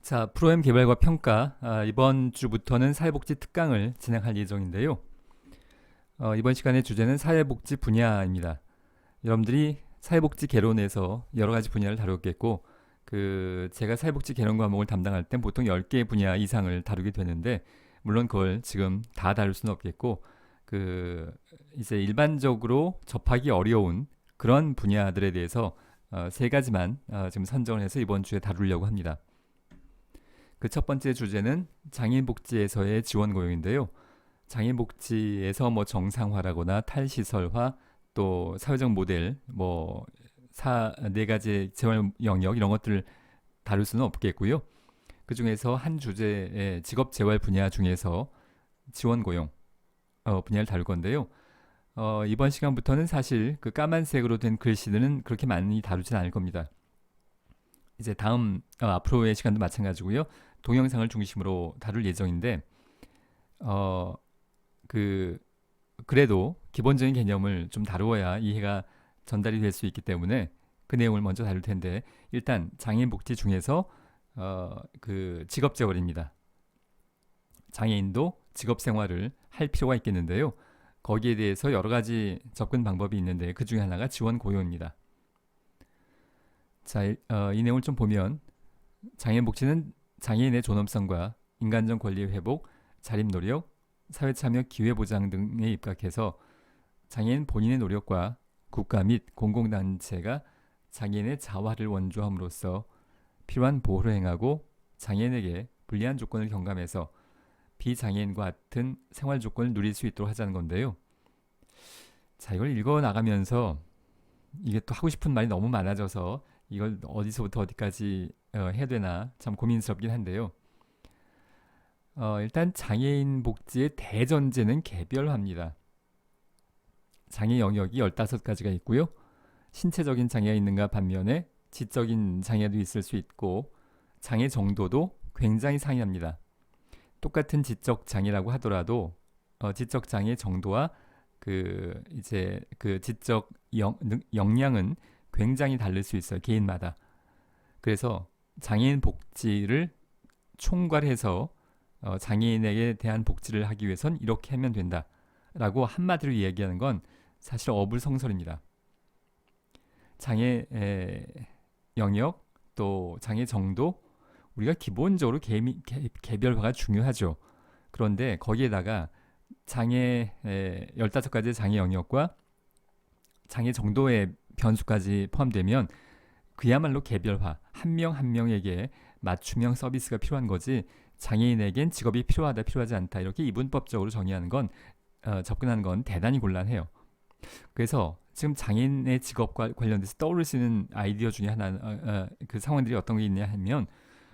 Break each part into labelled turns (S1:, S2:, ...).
S1: 자, 프로그램 개발과 평가, 이번 주부터는 사회복지 특강을 진행할 예정인데요. 이번 시간의 주제는 사회복지 분야입니다. 여러분들이 사회복지 개론에서 여러 가지 분야를 다루겠고, 제가 사회복지 개론 과목을 담당할 땐 보통 10개 분야 이상을 다루게 되는데, 물론 그걸 지금 다 다룰 수는 없겠고, 이제 일반적으로 접하기 어려운 그런 분야들에 대해서 세 가지만 지금 선정을 해서 이번 주에 다루려고 합니다. 그 첫 번째 주제는 장애인복지에서의 지원 고용인데요. 장애인복지에서 뭐 정상화라거나 탈시설화, 또 사회적 모델, 네 가지 재활 영역 이런 것들을 다룰 수는 없겠고요. 그 중에서 한 주제의 직업 재활 분야 중에서 지원 고용 분야를 다룰 건데요. 이번 시간부터는 사실 그 까만색으로 된 글씨들은 그렇게 많이 다루진 않을 겁니다. 이제 다음 앞으로의 시간도 마찬가지고요. 동영상을 중심으로 다룰 예정인데 어, 그 그래도 기본적인 개념을 좀 다루어야 이해가 전달이 될 수 있기 때문에 그 내용을 먼저 다룰 텐데 일단 장애인 복지 중에서 직업 재활입니다. 장애인도 직업 생활을 할 필요가 있겠는데요. 거기에 대해서 여러 가지 접근 방법이 있는데 그 중에 하나가 지원 고용입니다. 자, 이 내용을 좀 보면 장애인 복지는 장애인의 존엄성과 인간적 권리 회복, 자립 노력, 사회 참여 기회 보장 등에 입각해서 장애인 본인의 노력과 국가 및 공공단체가 장애인의 자활을 원조함으로써 필요한 보호를 행하고 장애인에게 불리한 조건을 경감해서 비장애인과 같은 생활 조건을 누릴 수 있도록 하자는 건데요. 자, 이걸 읽어 나가면서 이게 또 하고 싶은 말이 너무 많아져서 이걸 어디서부터 어디까지 해야 되나 참 고민스럽긴 한데요. 일단 장애인 복지의 대전제는 개별화입니다. 장애 영역이 15가지가 있고요. 신체적인 장애가 있는가 반면에 지적인 장애도 있을 수 있고 장애 정도도 굉장히 상이합니다. 똑같은 지적 장애라고 하더라도 지적 장애 정도와 지적 역량은 굉장히 다를 수 있어요. 개인마다. 그래서 장애인 복지를 총괄해서 장애인에게 대한 복지를 하기 위해선 이렇게 하면 된다라고 한마디로 이야기하는 건 사실 어불성설입니다. 장애 영역 또 장애 정도 우리가 기본적으로 개별화가 중요하죠. 그런데 거기에다가 장애 15가지 장애 영역과 장애 정도의 변수까지 포함되면 그야말로 개별화, 한 명 한 명에게 맞춤형 서비스가 필요한 거지 장애인에겐 직업이 필요하다 필요하지 않다 이렇게 이분법적으로 정의하는 건 접근하는 건 대단히 곤란해요. 그래서 지금 장애인의 직업과 관련돼서 떠오를 수 있는 아이디어 중에 하나 그 상황들이 어떤 게 있냐 하면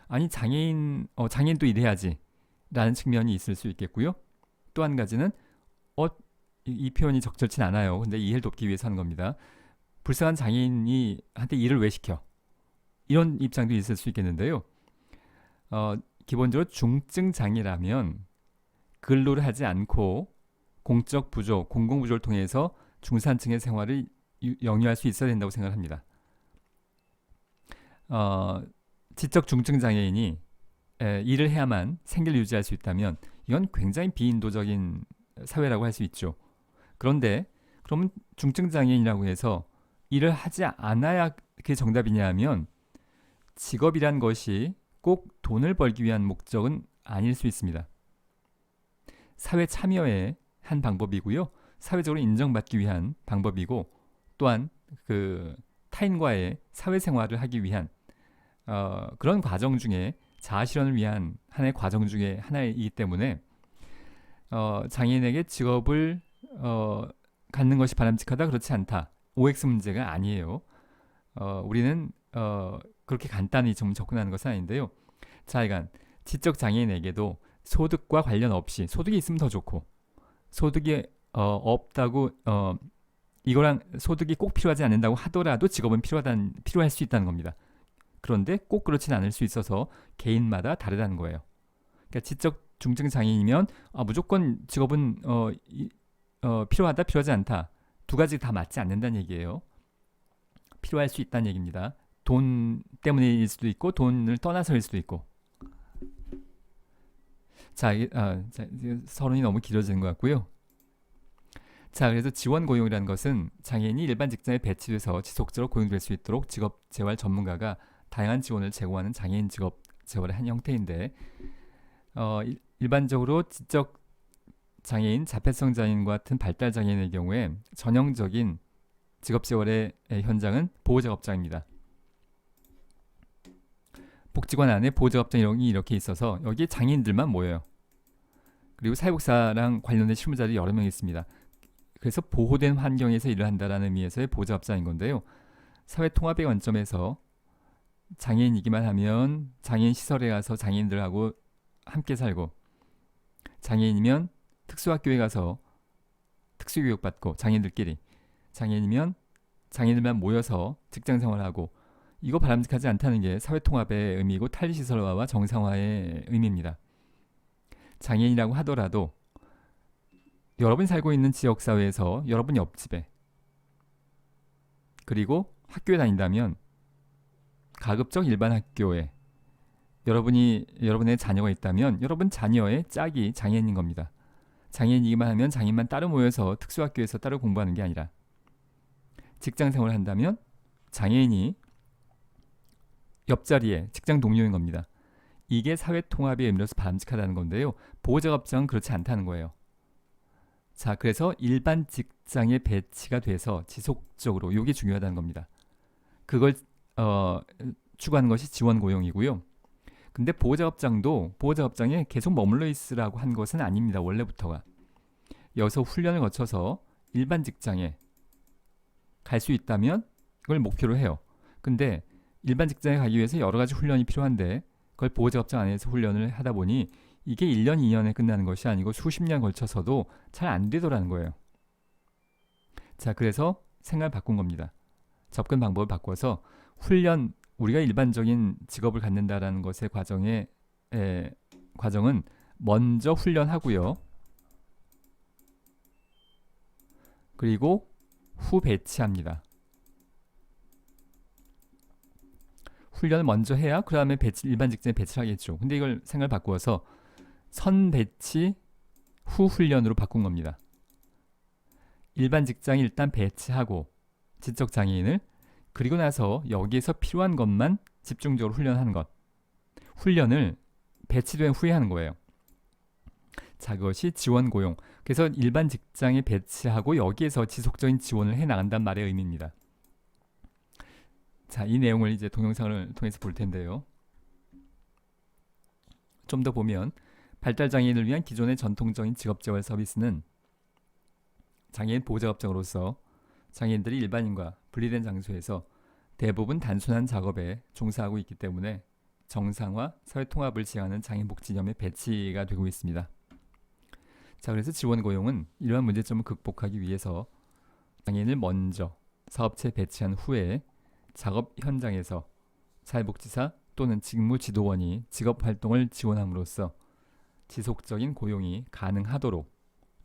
S1: 아니 장애인도 일해야지 라는 측면이 있을 수 있겠고요. 또 한 가지는 이 표현이 적절치 않아요. 근데 이해를 돕기 위해서 하는 겁니다. 불쌍한 장애인이 한테 일을 왜 시켜? 이런 입장도 있을 수 있겠는데요. 기본적으로 중증 장애라면 근로를 하지 않고 공적 부조, 공공 부조를 통해서 중산층의 생활을 영위할 수 있어야 된다고 생각합니다. 지적 중증 장애인이 일을 해야만 생계를 유지할 수 있다면 이건 굉장히 비인도적인 사회라고 할 수 있죠. 그런데 그러면 중증 장애인이라고 해서 일을 하지 않아야 그게 정답이냐 하면 직업이란 것이 꼭 돈을 벌기 위한 목적은 아닐 수 있습니다. 사회 참여의 한 방법이고요. 사회적으로 인정받기 위한 방법이고 또한 타인과의 사회생활을 하기 위한 그런 과정 중에 자아실현을 위한 하나의 과정 중에 하나이기 때문에 장애인에게 직업을 갖는 것이 바람직하다 그렇지 않다. OX 문제가 아니에요. 우리는 그렇게 간단히 좀 접근하는 것은 아닌데요. 자, 이간 지적 장애인에게도 소득과 관련 없이 소득이 있으면 더 좋고 소득이 없다고 이거랑 소득이 꼭 필요하지 않는다고 하더라도 직업은 필요할 수 있다는 겁니다. 그런데 꼭 그렇진 않을 수 있어서 개인마다 다르다는 거예요. 그러니까 지적 중증 장애인이면 무조건 직업은 필요하다 필요하지 않다 두 가지 다 맞지 않는다는 얘기예요. 필요할 수 있다는 얘기입니다. 돈 때문일 수도 있고 돈을 떠나서일 수도 있고 이게 서론이 너무 길어지는 것 같고요. 자, 그래서 지원 고용이라는 것은 장애인이 일반 직장에 배치돼서 지속적으로 고용될 수 있도록 직업 재활 전문가가 다양한 지원을 제공하는 장애인 직업 재활의 한 형태인데, 일반적으로 지적 장애인, 자폐성 장애인 같은 발달 장애인의 경우에 전형적인 직업 재활의 현장은 보호작업장입니다. 복지관 안에 보호작업장이 이렇게 있어서 여기에 장애인들만 모여요. 그리고 사회복사랑 관련된 실무자들이 여러 명 있습니다. 그래서 보호된 환경에서 일을 한다는 의미에서의 보호작업장인 건데요. 사회통합의 관점에서 장애인이기만 하면 장애인 시설에 가서 장애인들하고 함께 살고, 장애인이면 특수학교에 가서 특수교육 받고, 장애인들끼리, 장애인이면 장애인들만 모여서 직장생활하고, 이거 바람직하지 않다는 게 사회통합의 의미이고 탈시설화와 정상화의 의미입니다. 장애인이라고 하더라도 여러분이 살고 있는 지역사회에서 여러분 옆집에, 그리고 학교에 다닌다면 가급적 일반 학교에 여러분의 자녀가 있다면 여러분 자녀의 짝이 장애인인 겁니다. 장애인이기만 하면 장애인만 따로 모여서 특수학교에서 따로 공부하는 게 아니라, 직장생활을 한다면 장애인이 옆자리에 직장 동료인 겁니다. 이게 사회통합의 의미로서 바람직하다는 건데요. 보호작업장은 그렇지 않다는 거예요. 자, 그래서 일반 직장에 배치가 돼서 지속적으로, 이게 중요하다는 겁니다. 그걸 추구하는 것이 지원 고용이고요. 근데 보호작업장에 계속 머물러 있으라고 한 것은 아닙니다. 원래부터가. 여기서 훈련을 거쳐서 일반 직장에 갈 수 있다면 그걸 목표로 해요. 근데 일반 직장에 가기 위해서 여러 가지 훈련이 필요한데, 그걸 보호작업장 안에서 훈련을 하다 보니 이게 1년, 2년에 끝나는 것이 아니고 수십 년 걸쳐서도 잘 안 되더라는 거예요. 자, 그래서 생각을 바꾼 겁니다. 접근 방법을 바꿔서 우리가 일반적인 직업을 갖는다라는 것의 과정은 먼저 훈련하고요. 그리고 후 배치합니다. 훈련을 먼저 해야 그 다음에 일반 직장에 배치를 하겠죠. 근데 이걸 생각을 바꾸어서 선 배치 후 훈련으로 바꾼 겁니다. 일반 직장에 일단 배치하고 지적 장애인을, 그리고 나서 여기에서 필요한 것만 집중적으로 훈련하는 것. 훈련을 배치된 후에 하는 거예요. 자, 그것이 지원 고용. 그래서 일반 직장에 배치하고 여기에서 지속적인 지원을 해 나간단 말의 의미입니다. 자, 이 내용을 이제 동영상을 통해서 볼 텐데요. 좀 더 보면, 발달장애인을 위한 기존의 전통적인 직업재활 서비스는 장애인 보호작업장으로서 장애인들이 일반인과 분리된 장소에서 대부분 단순한 작업에 종사하고 있기 때문에 정상화, 사회통합을 지향하는 장애인복지념의 배치가 되고 있습니다. 자, 그래서 지원고용은 이러한 문제점을 극복하기 위해서 장애인을 먼저 사업체에 배치한 후에 작업 현장에서 사회복지사 또는 직무지도원이 직업활동을 지원함으로써 지속적인 고용이 가능하도록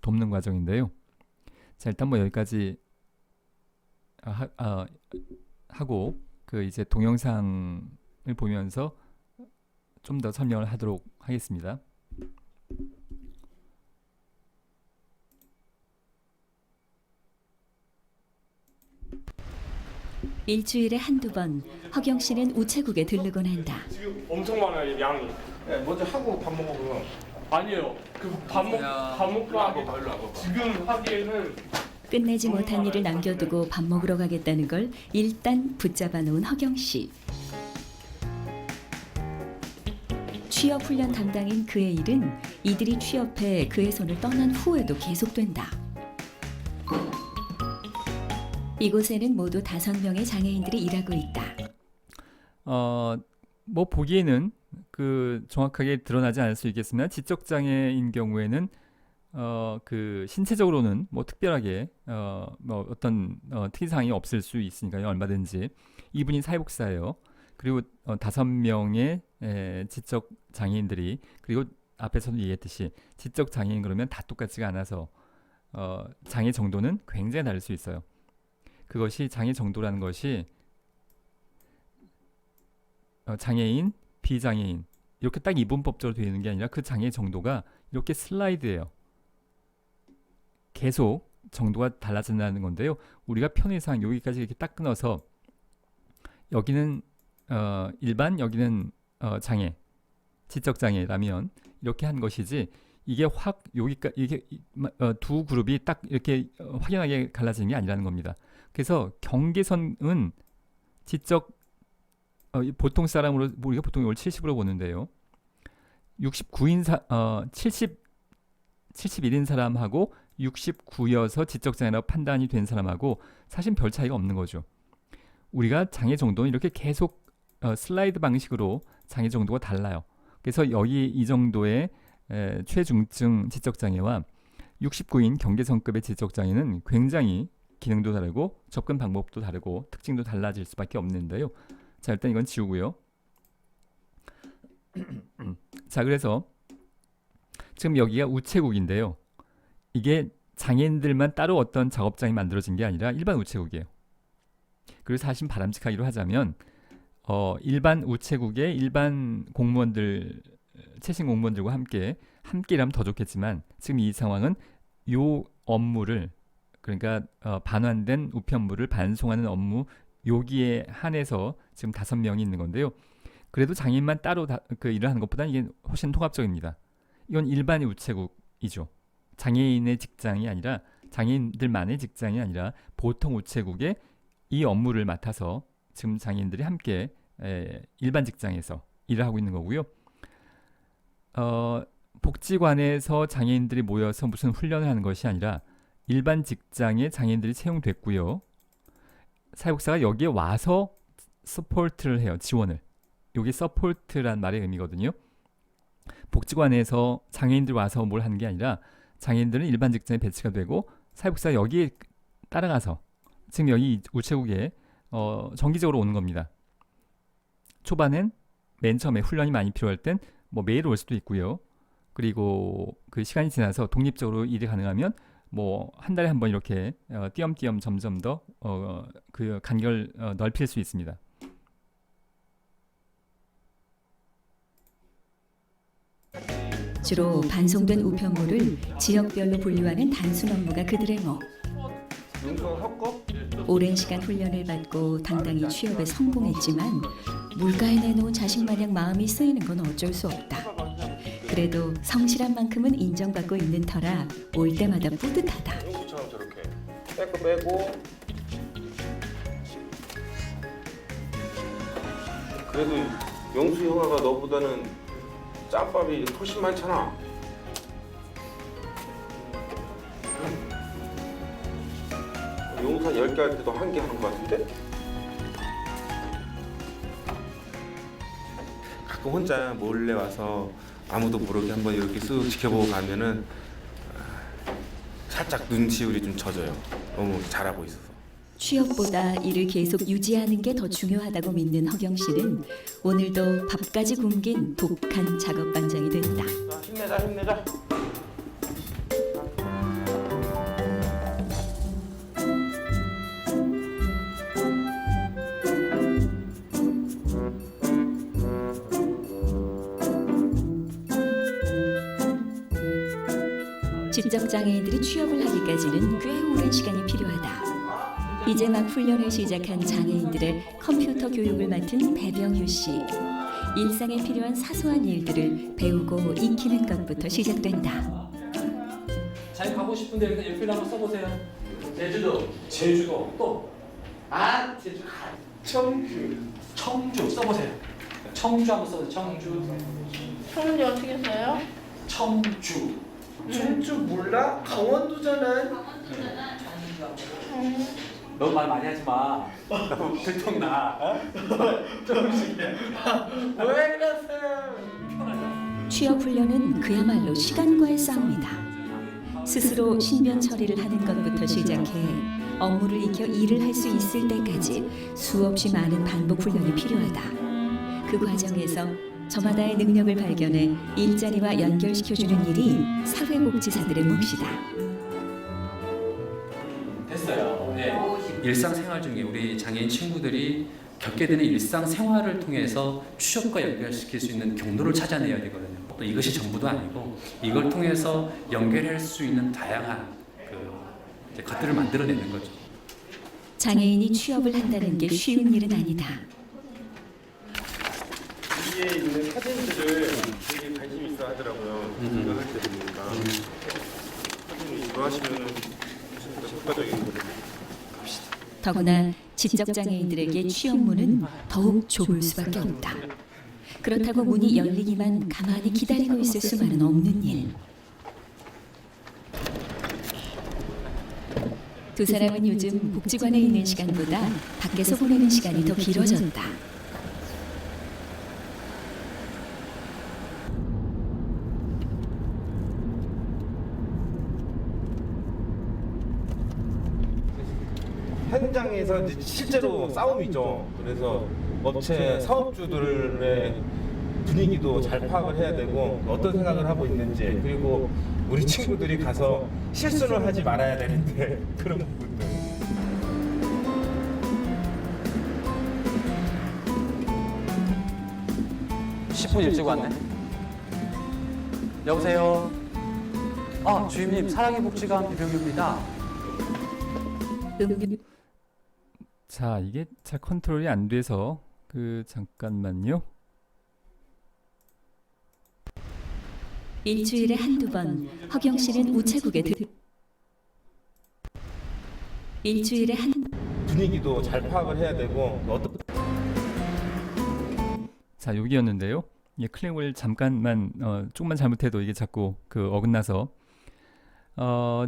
S1: 돕는 과정인데요. 자, 일단 여기까지 하고 이제 동영상을 보면서 좀 더 설명을 하도록 하겠습니다.
S2: 일주일에 한두 번 허경 씨는 우체국에 들르곤 한다.
S3: 지금 엄청 많아요, 양이.
S4: 네, 먼저 하고 밥 먹어 그럼.
S3: 아니에요. 밥 먹고 하고 지금 하기에는
S2: 끝내지 못한 일을 남겨두고 밥 먹으러 가겠다는 걸 일단 붙잡아 놓은 허경 씨. 취업 훈련 담당인 그의 일은 이들이 취업해 그의 손을 떠난 후에도 계속된다. 이곳에는 모두 5명의 장애인들이 일하고 있다.
S1: 보기에는 정확하게 드러나지 않을 수 있겠으나 지적 장애인 경우에는 신체적으로는 특별하게 어떤 특이사항이 없을 수 있으니까요. 얼마든지 이분이 사회복사예요. 그리고 5명의 지적 장애인들이, 그리고 앞에서도 얘기했듯이 지적 장애인 그러면 다 똑같지가 않아서 장애 정도는 굉장히 다를 수 있어요. 그것이 장애 정도라는 것이 장애인, 비장애인 이렇게 딱 이분법적으로 되어 있는 게 아니라 그 장애 정도가 이렇게 슬라이드예요. 계속 정도가 달라진다는 건데요. 우리가 편의상 여기까지 이렇게 딱 끊어서 여기는 일반, 여기는 장애, 지적 장애라면 이렇게 한 것이지 이게 확 여기까 이게 두 그룹이 딱 이렇게 확연하게 갈라지는 게 아니라는 겁니다. 그래서 경계선은 지적 보통 사람으로 우리가 보통 이걸 70으로 보는데요. 69인 71인 사람하고 69여서 지적 장애라고 판단이 된 사람하고 사실 별 차이가 없는 거죠. 우리가 장애 정도는 이렇게 계속 슬라이드 방식으로 장애 정도가 달라요. 그래서 여기 이 정도의 최중증 지적 장애와 69인 경계선급의 지적 장애는 굉장히 기능도 다르고 접근 방법도 다르고 특징도 달라질 수밖에 없는데요. 자, 일단 이건 지우고요. 자, 그래서 지금 여기가 우체국인데요. 이게 장애인들만 따로 어떤 작업장이 만들어진 게 아니라 일반 우체국이에요. 그리고 사실 바람직하기로 하자면 일반 우체국의 일반 공무원들, 최신 공무원들과 함께 일하면 더 좋겠지만 지금 이 상황은 요 업무를 그러니까 반환된 우편물을 반송하는 업무 여기에 한해서 지금 5명이 있는 건데요. 그래도 장애인만 따로 그 일을 하는 것보다는 이게 훨씬 통합적입니다. 이건 일반 우체국이죠. 장애인의 직장이 아니라 장애인들만의 직장이 아니라 보통 우체국의 이 업무를 맡아서 지금 장애인들이 함께 일반 직장에서 일을 하고 있는 거고요. 복지관에서 장애인들이 모여서 무슨 훈련을 하는 것이 아니라 일반 직장에 장애인들이 채용됐고요. 사회복지사가 여기에 와서 서포트를 해요. 지원을. 이게 서포트란 말의 의미거든요. 복지관에서 장애인들 와서 뭘 하는 게 아니라 장애인들은 일반 직장에 배치가 되고 사회복지사가 여기에 따라가서 지금 여기 우체국에 정기적으로 오는 겁니다. 초반엔 맨 처음에 훈련이 많이 필요할 땐 뭐 매일 올 수도 있고요. 그리고 그 시간이 지나서 독립적으로 일이 가능하면 뭐 한 달에 한 번 이렇게 띄엄띄엄 점점 더 그 간격을 넓힐 수 있습니다.
S2: 주로 반송된 우편물을 지역별로 분류하는 단순 업무가 그들의 몫.
S4: 용돈 섞어?
S2: 오랜 시간 훈련을 받고 당당히 취업에 성공했지만 물가에 내놓은 자식 마냥 마음이 쓰이는 건 어쩔 수 없다. 그래도 성실한 만큼은 인정받고 있는 터라 올 때마다 뿌듯하다.
S4: 용수처럼 저렇게 빼고 그래도 용수 형아가 너보다는 짬밥이 훨씬 많잖아. 용수 한 10개 할 때도 1개 하는 것 같은데? 가끔 혼자 몰래 와서 아무도 모르게 한번 이렇게 쓱 지켜보고 가면은 살짝 눈치울이 좀 젖어요. 너무 잘하고 있어서.
S2: 취업보다 일을 계속 유지하는 게 더 중요하다고 믿는 허경 씨는 오늘도 밥까지 굶긴 독한 작업 반장이 된다.
S4: 자, 힘내자.
S2: 지적 장애인들이 취업을 하기까지는 꽤 오랜 시간이 필요하다. 이제 막 훈련을 시작한 장애인들의 컴퓨터 교육을 맡은 배병유 씨. 일상에 필요한 사소한 일들을 배우고 익히는 것부터 시작된다.
S5: 잘 가고 싶은데 일단 연필 한번 써보세요. 제주도 또 제주 청주 써보세요. 청주 한번 써보세요.
S6: 청문지 어떻게 써요?
S5: 청주
S7: 청주 몰라? 강원도잖아.
S5: 너무 말 많이 하지 마. 들통나.
S7: 왜 그러세요?
S2: 취업 훈련은 그야말로 시간과의 싸움이다. 스스로 신변 처리를 하는 것부터 시작해 업무를 익혀 일을 할 수 있을 때까지 수없이 많은 반복 훈련이 필요하다. 그 과정에서 저마다의 능력을 발견해 일자리와 연결시켜주는 일이 사회복지사들의 몫이다.
S5: 됐어요. 네.
S8: 일상생활 중에 우리 장애인 친구들이
S5: 겪게 되는 일상생활을 통해서 취업과 연결시킬 수 있는 경로를 찾아내야 되거든요. 또 이것이 전부도 아니고 이걸 통해서 연결할 수 있는 다양한 이제 것들을 만들어내는 거죠.
S2: 장애인이 취업을 한다는 게 쉬운 일은 아니다.
S4: 여기에 있는 사진들을 되게 관심 있어 하더라고요. 이거 할 때 보니까 사진 이거 하시면 훨씬 더 효과적인 거예요.
S2: 더구나 지적 장애인들에게 취업문은 더욱 좁을 수밖에 없다. 그렇다고 문이 열리기만 가만히 기다리고 있을 수만은 없는 일. 두 사람은 요즘 복지관에 있는 시간보다 밖에서 보내는 시간이 더 길어졌다.
S4: 현장에서 이제 실제로 싸움이죠. 그래서 업체 사업주들의 분위기도 잘 파악을 해야 되고 어떤 생각을 하고 있는지, 그리고 우리 친구들이 가서 실수를 하지 말아야 되는데 그런 부분들.
S5: (10분) 일찍 왔네. 여보세요. 주임님, 사랑의 복지관 비병규입니다.
S1: 자, 이게 잘 컨트롤이 안 돼서 잠깐만요.
S2: 일주일에 한두 번 허경 씨는 우체국에 일주일에 한
S4: 분위기도 잘 파악을 해야 되고 어떤
S1: 자, 여기였는데요. 이 클릭을 잠깐만 조금만 잘못해도 이게 자꾸 어긋나서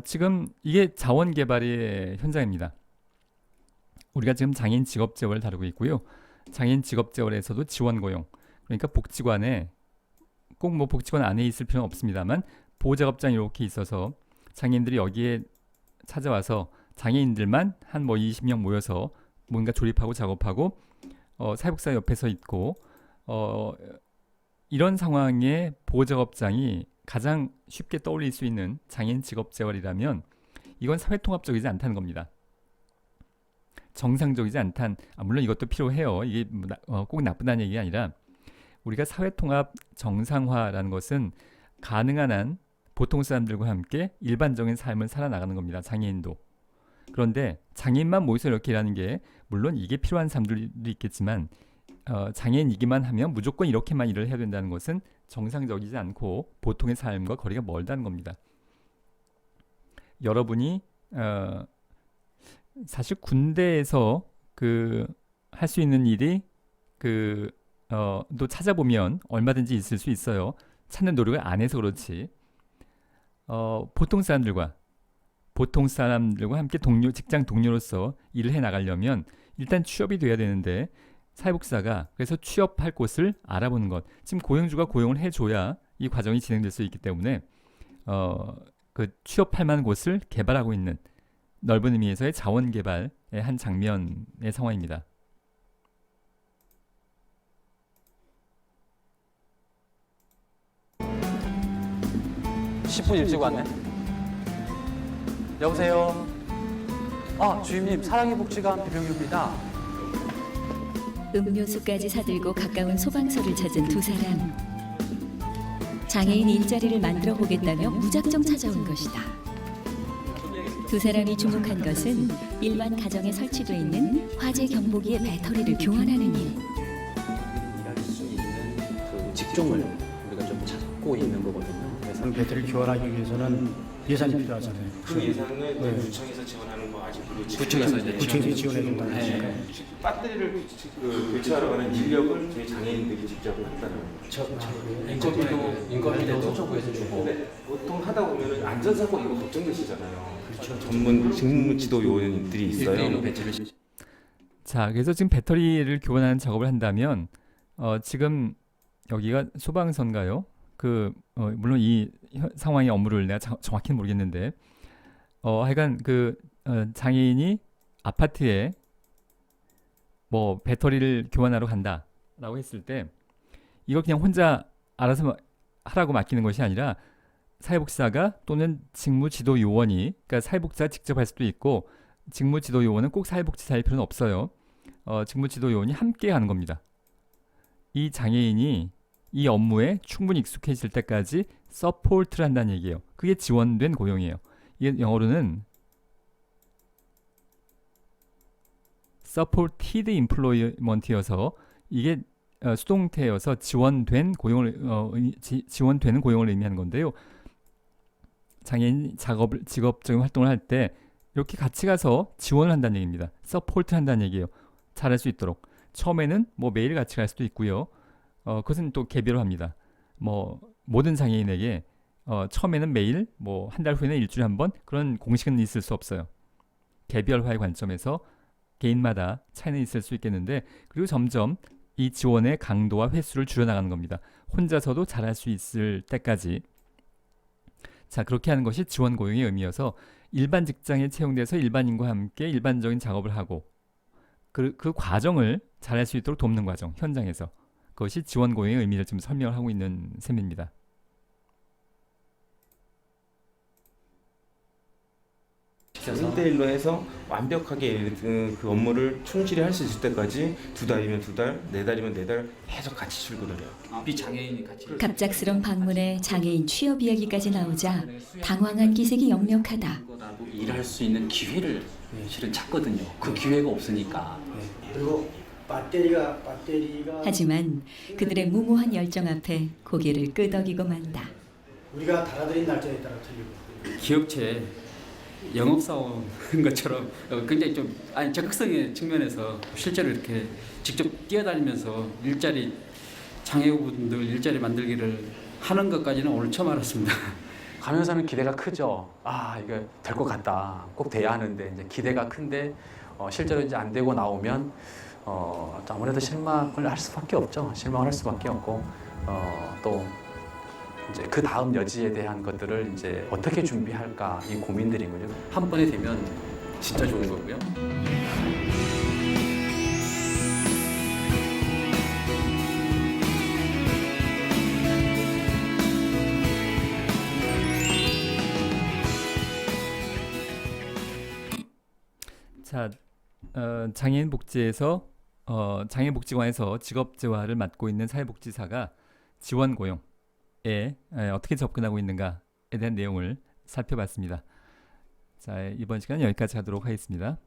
S1: 지금 이게 자원개발의 현장입니다. 우리가 지금 장애인 직업재원을 다루고 있고요. 장애인 직업재원에서도 지원고용, 그러니까 복지관에 꼭 뭐 복지관 안에 있을 필요는 없습니다만 보호작업장이 이렇게 있어서 장애인들이 여기에 찾아와서 장애인들만 한 20명 모여서 뭔가 조립하고 작업하고 사회복지사 옆에서 있고 이런 상황에 보호작업장이 가장 쉽게 떠올릴 수 있는 장애인 직업재활이라면 이건 사회통합적이지 않다는 겁니다. 정상적이지 않단, 물론 이것도 필요해요. 이게 꼭 나쁘다는 얘기가 아니라 우리가 사회통합 정상화라는 것은 가능한 한 보통 사람들과 함께 일반적인 삶을 살아나가는 겁니다. 장애인도. 그런데 장애인만 모여서 이렇게 일하는 게 물론 이게 필요한 사람들도 있겠지만 장애인이기만 하면 무조건 이렇게만 일을 해야 된다는 것은 정상적이지 않고 보통의 삶과 거리가 멀다는 겁니다. 여러분이 사실 군대에서 할 수 있는 일이 또 찾아보면 얼마든지 있을 수 있어요. 찾는 노력을 안 해서 그렇지. 보통 사람들과 함께 직장 동료로서 일을 해 나가려면 일단 취업이 돼야 되는데 사회복지사가 그래서 취업할 곳을 알아보는 것. 지금 고용주가 고용을 해줘야 이 과정이 진행될 수 있기 때문에 취업할 만한 곳을 개발하고 있는 넓은 의미에서의 자원 개발의 한 장면의 상황입니다.
S5: (10분) 일찍 왔네. 여보세요. 주임님, 사랑의 복지관 비병규입니다.
S2: 음료수까지 사들고 가까운 소방서를 찾은 두 사람. 장애인 일자리를 만들어 보겠다며 무작정 찾아온 것이다. 두 사람이 주목한 것은 일반 가정에 설치되어 있는 화재 경보기의 배터리를 교환하는 일.
S5: 일할 수 있는 직종을 우리가 좀 찾고 있는 거거든요. 그래서
S8: 배터리를 교환하기 위해서는 예산이 필요하잖아요.
S4: 그 예산은 구청에서 지원하는 거 아직
S5: 구청에서 이제
S8: 구청에서 지원해 준다는
S5: 네.
S4: 배터리를 교체하러 가는 인력을 저희 장애인들이 직접 한다는 거죠.
S5: 인건비도 서초구에서 주고.
S4: 근데 보통 하다 보면 안전사고 이거 걱정되시잖아요. 그렇죠. 전문 직무 지도 요원들이 있어요.
S5: 1대1로 배치를
S1: 자, 그래서 지금 배터리를 교환하는 작업을 한다면 지금 여기가 소방서인가요? 물론 이 상황의 업무를 내가 정확히는 모르겠는데 하여간 장애인이 아파트에 뭐 배터리를 교환하러 간다라고 했을 때 이걸 그냥 혼자 알아서 하라고 맡기는 것이 아니라 사회복지사가 또는 직무지도요원이, 그러니까 사회복지사가 직접 할 수도 있고 직무지도요원은 꼭 사회복지사일 필요는 없어요. 직무지도 요원이 함께 하는 겁니다. 이 장애인이 이 업무에 충분히 익숙해질 때까지 서포트를 한다는 얘기예요. 그게 지원된 고용이에요. 이게 영어로는 supported employment이어서 이게 수동태여서 지원되는 고용을 의미하는 건데요. 장애인 직업적인 활동을 할 때 이렇게 같이 가서 지원을 한다는 얘기입니다. 서포트 한다는 얘기예요. 잘할 수 있도록. 처음에는 뭐 매일 같이 갈 수도 있고요. 그것은 또 개별로 합니다. 뭐 모든 장애인에게 처음에는 매일, 뭐 한 달 후에는 일주일에 한 번 그런 공식은 있을 수 없어요. 개별화의 관점에서 개인마다 차이는 있을 수 있겠는데, 그리고 점점 이 지원의 강도와 횟수를 줄여나가는 겁니다. 혼자서도 잘할 수 있을 때까지. 자, 그렇게 하는 것이 지원 고용의 의미여서 일반 직장에 채용돼서 일반인과 함께 일반적인 작업을 하고 그 과정을 잘할 수 있도록 돕는 과정, 현장에서. 그것이 지원 고용의 의미를 좀 설명을 하고 있는 셈입니다.
S5: 시켜서
S4: 1대1로 해서 완벽하게 그 업무를 충실히 할 수 있을 때까지 2달이면 2달, 4달이면 4달 계속 같이 출근을 해요.
S5: 비장애인이 같이
S2: 갑작스런 방문에 장애인 취업 이야기까지 나오자 당황한 기색이 역력하다.
S5: 보다도 일할 수 있는 기회를 실은 찾거든요. 그 기회가 없으니까.
S8: 그리고 배터리가
S2: 하지만 그들의 무모한 열정 앞에 고개를 끄덕이고 만다.
S8: 우리가 달아드린 날짜에 따라 틀리고.
S5: 기업체 영업사원 것처럼 굉장히 좀 적극성의 측면에서 실제로 이렇게 직접 뛰어다니면서 장애우분들 일자리 만들기를 하는 것까지는 오늘 처음 알았습니다. 가면서는 기대가 크죠. 이거 될 것 같다. 꼭 돼야 하는데 이제 기대가 큰데 실제로 이제 안 되고 나오면 아무래도 실망을 할 수밖에 없죠. 실망을 할 수밖에 없고 또 이제 그 다음 여지에 대한 것들을 이제 어떻게 준비할까 이 고민들인 거죠. 한 번에 되면 진짜 좋은 거고요.
S1: 자, 장애인 복지에서 장애복지관에서 직업재활을 맡고 있는 사회복지사가 지원 고용에 어떻게 접근하고 있는가에 대한 내용을 살펴봤습니다. 자, 이번 시간 여기까지 하도록 하겠습니다.